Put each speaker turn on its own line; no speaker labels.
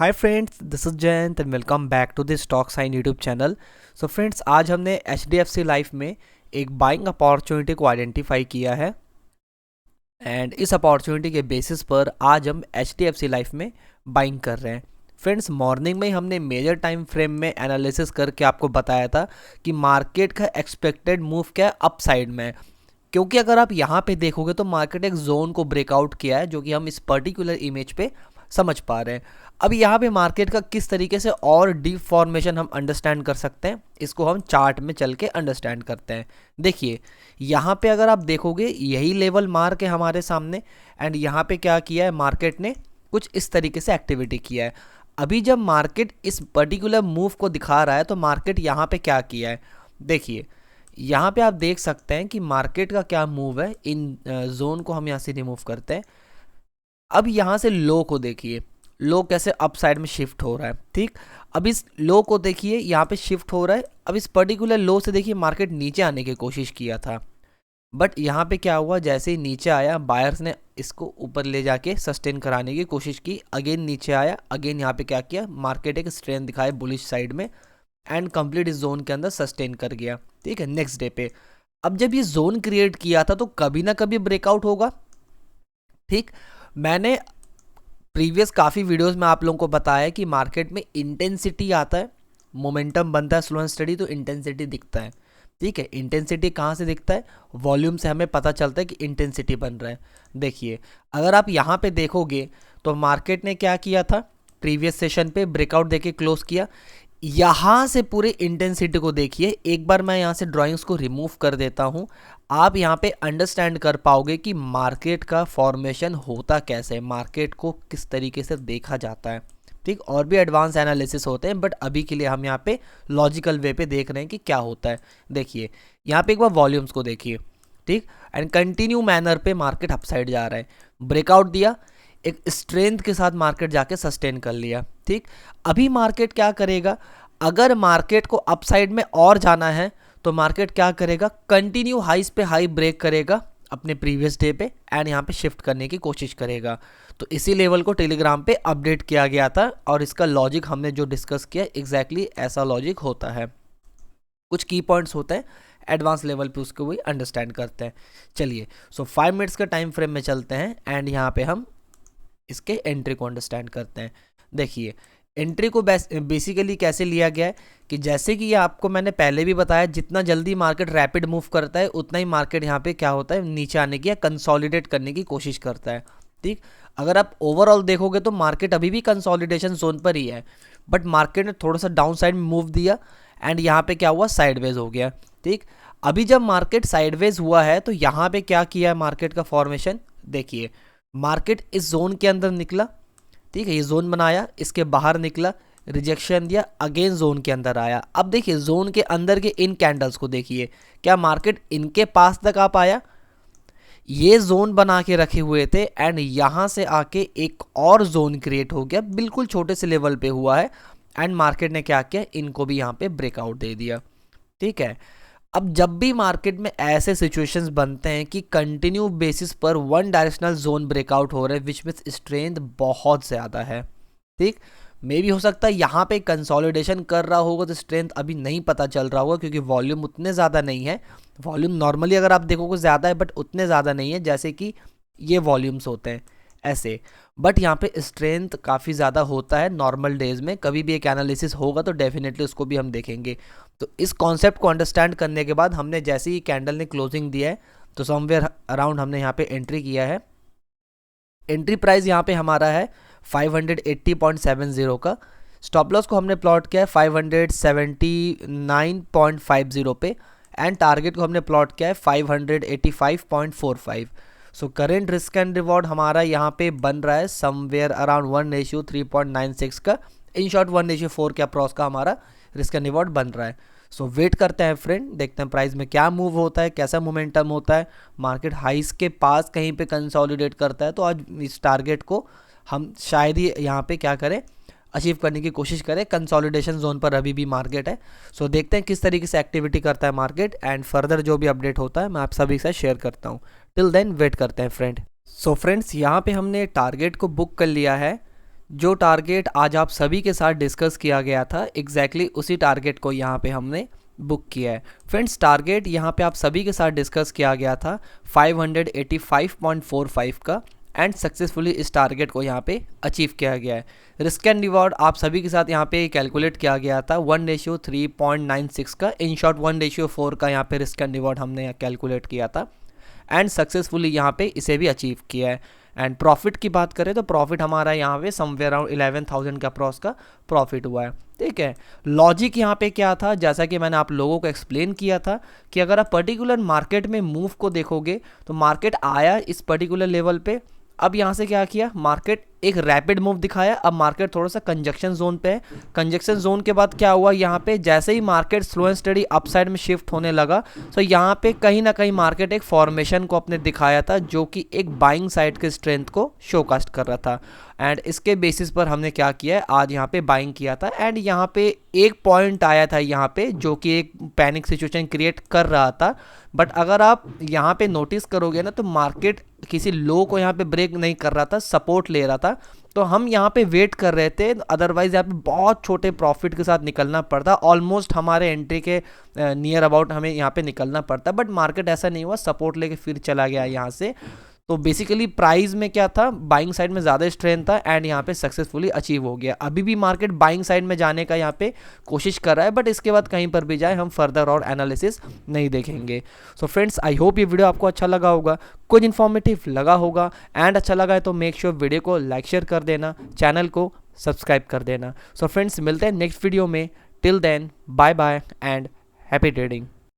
Hi friends, this is Jayant and welcome back to this stock sign YouTube channel. So friends, आज हमने HDFC life में एक buying opportunity को identify किया है एंड इस अपॉर्चुनिटी के बेसिस पर आज हम HDFC लाइफ में बाइंग कर रहे हैं। फ्रेंड्स, मॉर्निंग में ही हमने मेजर टाइम फ्रेम में एनालिसिस करके आपको बताया था कि मार्केट का एक्सपेक्टेड मूव क्या है, अप साइड में। क्योंकि अगर आप यहाँ पे देखोगे तो मार्केट एक जोन को ब्रेकआउट किया है, जो कि हम इस पर्टिकुलर इमेज पे समझ पा रहे हैं। अब यहाँ पे मार्केट का किस तरीके से और डीप फॉर्मेशन हम अंडरस्टैंड कर सकते हैं, इसको हम चार्ट में चल के अंडरस्टैंड करते हैं। देखिए, यहाँ पे अगर आप देखोगे यही लेवल मार्क है हमारे सामने एंड यहाँ पे क्या किया है मार्केट ने, कुछ इस तरीके से एक्टिविटी किया है। अभी जब मार्केट इस पर्टिकुलर मूव को दिखा रहा है तो मार्केट यहाँ पे क्या किया है, देखिए यहाँ पे आप देख सकते हैं कि मार्केट का क्या मूव है। इन जोन को हम यहाँ से रिमूव करते हैं। अब यहाँ से लो को देखिए, लो कैसे अप साइड में शिफ्ट हो रहा है। ठीक, अब इस लो को देखिए, यहाँ पे शिफ्ट हो रहा है। अब इस पर्टिकुलर लो से देखिए मार्केट नीचे आने की कोशिश किया था, बट यहाँ पे क्या हुआ, जैसे ही नीचे आया बायर्स ने इसको ऊपर ले जाके सस्टेन कराने की कोशिश की। अगेन नीचे आया, अगेन यहाँ पे क्या किया, मार्केट एक स्ट्रेंथ दिखाए बुलिश साइड में एंड कंप्लीट इस जोन के अंदर सस्टेन कर गया। ठीक है, नेक्स्ट डे पे अब जब ये जोन क्रिएट किया था तो कभी ना कभी ब्रेकआउट होगा। ठीक, मैंने प्रीवियस काफ़ी वीडियोस में आप लोगों को बताया कि मार्केट में इंटेंसिटी आता है, मोमेंटम बनता है, स्लो एंड स्टडी, तो इंटेंसिटी दिखता है। ठीक है, इंटेंसिटी कहाँ से दिखता है, वॉल्यूम से हमें पता चलता है कि इंटेंसिटी बन रहा है। देखिए, अगर आप यहाँ पे देखोगे तो मार्केट ने क्या किया था, प्रीवियस सेशन पे ब्रेकआउट देके क्लोज किया। यहाँ से पूरे इंटेंसिटी को देखिए। एक बार मैं यहाँ से ड्राइंग्स को रिमूव कर देता हूँ, आप यहाँ पे अंडरस्टैंड कर पाओगे कि मार्केट का फॉर्मेशन होता कैसे है, मार्केट को किस तरीके से देखा जाता है। ठीक, और भी एडवांस एनालिसिस होते हैं, बट अभी के लिए हम यहाँ पे लॉजिकल वे पे देख रहे हैं कि क्या होता है। देखिए, यहाँ पे एक बार वॉल्यूम्स को देखिए। ठीक, एंड कंटिन्यू मैनर पे मार्केट अपसाइड जा रहा है, ब्रेकआउट दिया, एक स्ट्रेंथ के साथ मार्केट जाके सस्टेन कर लिया। ठीक, अभी मार्केट क्या करेगा, अगर मार्केट को अपसाइड में और जाना है तो मार्केट क्या करेगा, कंटिन्यू हाइस पे हाई ब्रेक करेगा अपने प्रीवियस डे पे एंड यहाँ पे शिफ्ट करने की कोशिश करेगा। तो इसी लेवल को टेलीग्राम पे अपडेट किया गया था और इसका लॉजिक हमने जो डिस्कस किया एग्जैक्टली ऐसा लॉजिक होता है। कुछ की पॉइंट्स होते हैं एडवांस लेवल पे, उसको भी अंडरस्टैंड करते हैं। चलिए, सो 5 मिनट्स का टाइम फ्रेम में चलते हैं एंड यहाँ पे हम इसके एंट्री को अंडरस्टैंड करते हैं। देखिए, एंट्री को बेसिकली कैसे लिया गया है कि जैसे कि ये आपको मैंने पहले भी बताया, जितना जल्दी मार्केट रैपिड मूव करता है उतना ही मार्केट यहाँ पे क्या होता है, नीचे आने की या कंसोलिडेट करने की कोशिश करता है। ठीक, अगर आप ओवरऑल देखोगे तो मार्केट अभी भी कंसोलिडेशन जोन पर ही है, बट मार्केट ने थोड़ा सा डाउन साइड में मूव दिया एंड यहाँ पे क्या हुआ, साइडवेज हो गया। ठीक, अभी जब मार्केट साइडवेज हुआ है तो यहाँ पे क्या किया है मार्केट का फॉर्मेशन, देखिए मार्केट इस जोन के अंदर निकला। ठीक है, ये जोन बनाया, इसके बाहर निकला, रिजेक्शन दिया, अगेन जोन के अंदर आया। अब देखिए जोन के अंदर के इन कैंडल्स को देखिए, क्या मार्केट इनके पास तक आ पाया, ये जोन बना के रखे हुए थे एंड यहाँ से आके एक और जोन क्रिएट हो गया, बिल्कुल छोटे से लेवल पे हुआ है एंड मार्केट ने क्या किया, इनको भी यहाँ पे ब्रेकआउट दे दिया। ठीक है, अब जब भी मार्केट में ऐसे सिचुएशंस बनते हैं कि कंटिन्यू बेसिस पर वन डायरेक्शनल जोन ब्रेकआउट हो रहे हैं विच मीन्स स्ट्रेंथ बहुत ज़्यादा है। ठीक, मे भी हो सकता है यहाँ पे कंसोलिडेशन कर रहा होगा तो स्ट्रेंथ अभी नहीं पता चल रहा होगा, क्योंकि वॉल्यूम उतने ज़्यादा नहीं है। वॉल्यूम नॉर्मली अगर आप देखोगे ज़्यादा है, बट उतने ज़्यादा नहीं है जैसे कि ये वॉल्यूम्स होते हैं ऐसे। बट यहाँ पे स्ट्रेंथ काफ़ी ज़्यादा होता है नॉर्मल डेज में। कभी भी एक एनालिसिस होगा तो डेफिनेटली उसको भी हम देखेंगे। तो इस कॉन्सेप्ट को अंडरस्टैंड करने के बाद हमने जैसे ही कैंडल ने क्लोजिंग दिया है तो समवेयर अराउंड हमने यहाँ पे एंट्री किया है। एंट्री प्राइस यहाँ पे हमारा है 580.70 का। स्टॉप लॉस को हमने प्लॉट किया है 579.50 पे एंड टारगेट को हमने प्लॉट किया है 585.45। सो करेंट रिस्क एंड रिवॉर्ड हमारा यहाँ पे बन रहा है समवेयर अराउंड 1:3.96 का। इन शॉर्ट 1:4 के अप्रॉक्स का हमारा रिस्क एंड रिवॉर्ड बन रहा है। सो वेट करते हैं फ्रेंड, देखते हैं प्राइस में क्या मूव होता है, कैसा मोमेंटम होता है, मार्केट हाइस के पास कहीं पे कंसोलिडेट करता है तो आज इस टारगेट को हम शायद ही यहाँ पे क्या करें, अचीव करने की कोशिश करें। कंसोलिडेशन जोन पर अभी भी मार्केट है। सो देखते हैं किस तरीके से एक्टिविटी करता है मार्केट एंड फर्दर जो भी अपडेट होता है मैं आप सभी के साथ शेयर करता हूँ। टिल देन वेट करते हैं फ्रेंड। सो फ्रेंड्स, यहाँ पे हमने टारगेट को बुक कर लिया है जो टारगेट आज आप सभी के साथ डिस्कस किया गया था, एग्जैक्टली उसी टारगेट को यहाँ पे हमने बुक किया है। फ्रेंड्स, टारगेट यहाँ पे आप सभी के साथ डिस्कस किया गया था 585.45 का, एंड सक्सेसफुली इस टारगेट को यहाँ पे अचीव किया गया है। रिस्क एंड रिवॉर्ड आप सभी के साथ यहाँ पे कैलकुलेट किया गया था 1:3.96 का, इन शॉर्ट 1:4 का यहाँ पे रिस्क एंड रिवॉर्ड हमने कैलकुलेट किया था, एंड सक्सेसफुली यहाँ पे इसे भी अचीव किया है। एंड प्रॉफिट की बात करें तो प्रॉफिट हमारा यहाँ पे समवेयर अराउंड 11,000 के अप्रॉक्स का प्रॉफिट हुआ है। ठीक है, लॉजिक यहाँ पे क्या था, जैसा कि मैंने आप लोगों को एक्सप्लेन किया था कि अगर आप पर्टिकुलर मार्केट में मूव को देखोगे तो मार्केट आया इस पर्टिकुलर लेवल पे, अब यहाँ से क्या किया, मार्केट एक रैपिड मूव दिखाया, अब मार्केट थोड़ा सा कंजक्शन जोन पे है। कंजक्शन जोन के बाद क्या हुआ, यहाँ पे जैसे ही market slow and steady upside में शिफ्ट होने लगा, तो यहाँ पे कहीं ना कहीं मार्केट एक फॉर्मेशन को अपने दिखाया था जो कि एक बाइंग साइड के स्ट्रेंथ को शोकास्ट कर रहा था, एंड इसके बेसिस पर हमने क्या किया है, आज यहाँ पे बाइंग किया था। एंड यहाँ पे एक पॉइंट आया था यहाँ पे जो कि एक पैनिक सिचुएशन क्रिएट कर रहा था, बट अगर आप यहाँ पे नोटिस करोगे ना तो मार्केट किसी लो को यहाँ पे ब्रेक नहीं कर रहा था, सपोर्ट ले रहा था। तो हम यहाँ पे वेट कर रहे थे, अदरवाइज यहाँ पे बहुत छोटे प्रॉफिट के साथ निकलना पड़ता, ऑलमोस्ट हमारे एंट्री के नियर अबाउट हमें यहाँ पे निकलना पड़ता, बट मार्केट ऐसा नहीं हुआ, सपोर्ट लेके फिर चला गया यहाँ से। तो बेसिकली प्राइस में क्या था, बाइंग साइड में ज़्यादा स्ट्रेंथ था, एंड यहाँ पे सक्सेसफुली अचीव हो गया। अभी भी मार्केट बाइंग साइड में जाने का यहाँ पे कोशिश कर रहा है, बट इसके बाद कहीं पर भी जाए हम फर्दर और एनालिसिस नहीं देखेंगे। सो फ्रेंड्स, आई होप ये वीडियो आपको अच्छा लगा होगा, कुछ इन्फॉर्मेटिव लगा होगा, एंड अच्छा लगा है तो मेक श्योर वीडियो को लाइक शेयर कर देना, चैनल को सब्सक्राइब कर देना। सो फ्रेंड्स, मिलते हैं नेक्स्ट वीडियो में। Till then, bye bye and happy trading.